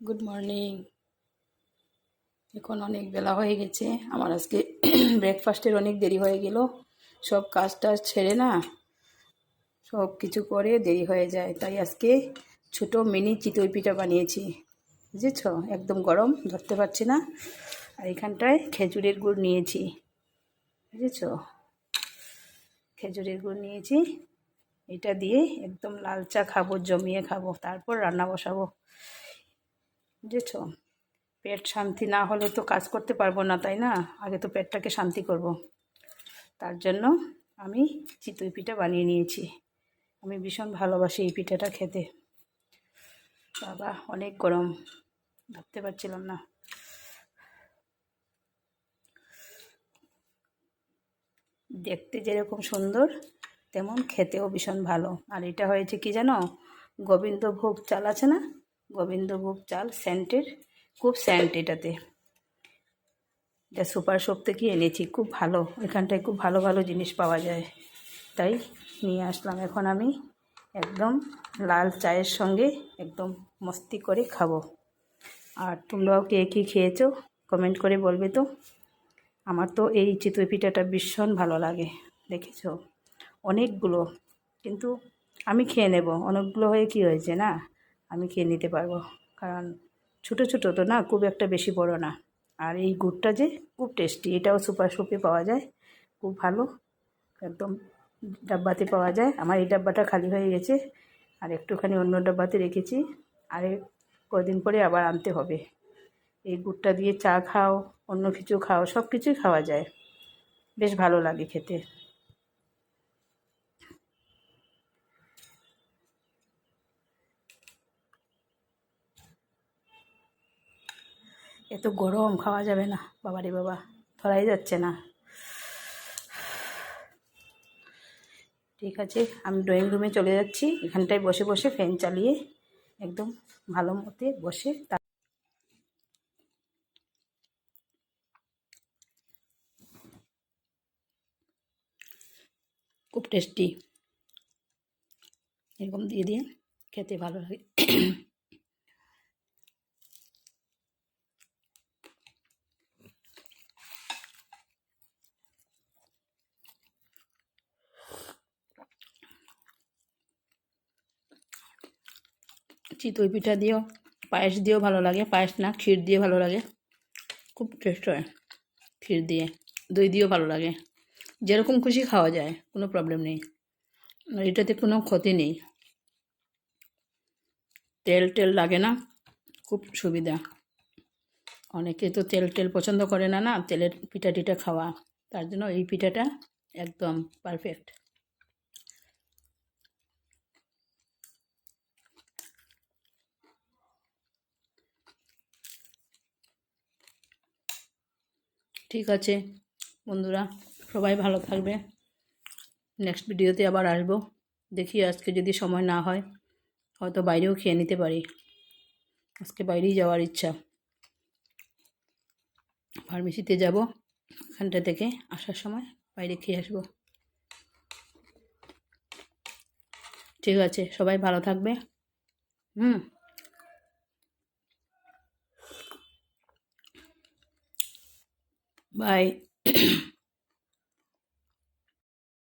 Good morning. এখন অনেক বেলা হয়ে গেছে। আমার আজকে ব্রেকফাস্টের অনেক দেরি হয়ে গেল। সব কাজ টাজ ছেড়ে না সব কিছু করে দেরি হয়ে যায়, তাই আজকে ছোট মিনি চিতই পিঠা বানিয়েছি। বুঝেছ, একদম গরম, ধরতে পারছি না। আর এখানটায় খেজুরের গুড় নিয়েছি। বুঝেছ, খেজুরের গুড় নিয়েছি। এটা দিয়ে একদম লাল চা খাবো, জমিয়ে খাবো, তারপর রান্না বসাবো। বুঝেছ, পেট শান্তি না হলে তো কাজ করতে পারবো না, তাই না? আগে তো পেটটাকে শান্তি করব। তার জন্য আমি চিতই পিঠা বানিয়ে নিয়েছি। আমি ভীষণ ভালোবাসি এই পিঠাটা খেতে। বাবা, অনেক গরম, ধরতে পারছিলাম না। দেখতে যেরকম সুন্দর, তেমন খেতেও ভীষণ ভালো। আর এটা হয়েছে কি জানো, গোবিন্দভোগ চাল আছে না, গোবিন্দভোগ চাল সেন্টের, খুব সেন্ট এটাতে। এটা সুপার শপ থেকে এনেছি, খুব ভালো। এখানটায় খুব ভালো ভালো জিনিস পাওয়া যায়, তাই নিয়ে আসলাম। এখন আমি একদম লাল চায়ের সঙ্গে একদম মস্তি করে খাবো। আর তোমরাও কে কী খেয়েছো কমেন্ট করে বলবে তো। আমার তো এই চিতই পিঠাটা ভীষণ ভালো লাগে। দেখেছো, অনেকগুলো, কিন্তু আমি খেয়ে নেব। অনেকগুলো হয়ে কি হয়েছে না, আমি খেয়ে নিতে পারবো, কারণ ছোটো ছোটো তো না, খুব একটা বেশি বড় না। আর এই গুড়টা যে খুব টেস্টি, এটাও সুপার শপে পাওয়া যায়, খুব ভালো, একদম ডাব্বাতে পাওয়া যায়। আমার এই ডাব্বাটা খালি হয়ে গেছে, আর একটুখানি অন্য ডাব্বাতে রেখেছি। আর কদিন পরে আবার আনতে হবে। এই গুড়টা দিয়ে চা খাও, অন্য কিছু খাও, সব কিছুই খাওয়া যায়, বেশ ভালো লাগে খেতে। এত গরম, খাওয়া যাবে না, বাবারে বাবা, ধরাই যাচ্ছে না। ঠিক আছে, আমি ড্রয়িং রুমে চলে যাচ্ছি। এখানটায় বসে বসে ফ্যান চালিয়ে একদম ভালো মতে বসে খুব টেস্টি, এরকম দিয়ে দিয়ে খেতে ভালো লাগে। চিতই পিঠা দিয়েও, পায়েস দিয়েও ভালো লাগে। পায়েস না, ক্ষীর দিয়ে ভালো লাগে, খুব টেস্ট হয়। ক্ষীর দিয়ে, দই দিয়েও ভালো লাগে। যেরকম খুশি খাওয়া যায়, কোনো প্রবলেম নেই। আর এটাতে কোনো ক্ষতি নেই, তেল টেল লাগে না, খুব সুবিধা। অনেকে তো তেল টেল পছন্দ করে না, না তেলের পিঠা টিঠা খাওয়া, তার জন্য এই পিঠাটা একদম পারফেক্ট। ঠিক আছে বন্ধুরা, সবাই ভালো থাকবে। নেক্সট ভিডিওতে আবার আসবো। দেখি আজকে যদি সময় না হয়, হয়তো বাইরেও খেয়ে নিতে পারি। আজকে বাইরেই যাওয়ার ইচ্ছা, ফার্মেসিতে যাব, ওখানটা থেকে আসার সময় বাইরে খেয়ে আসবো। ঠিক আছে, সবাই ভালো থাকবে। হুম, বাই।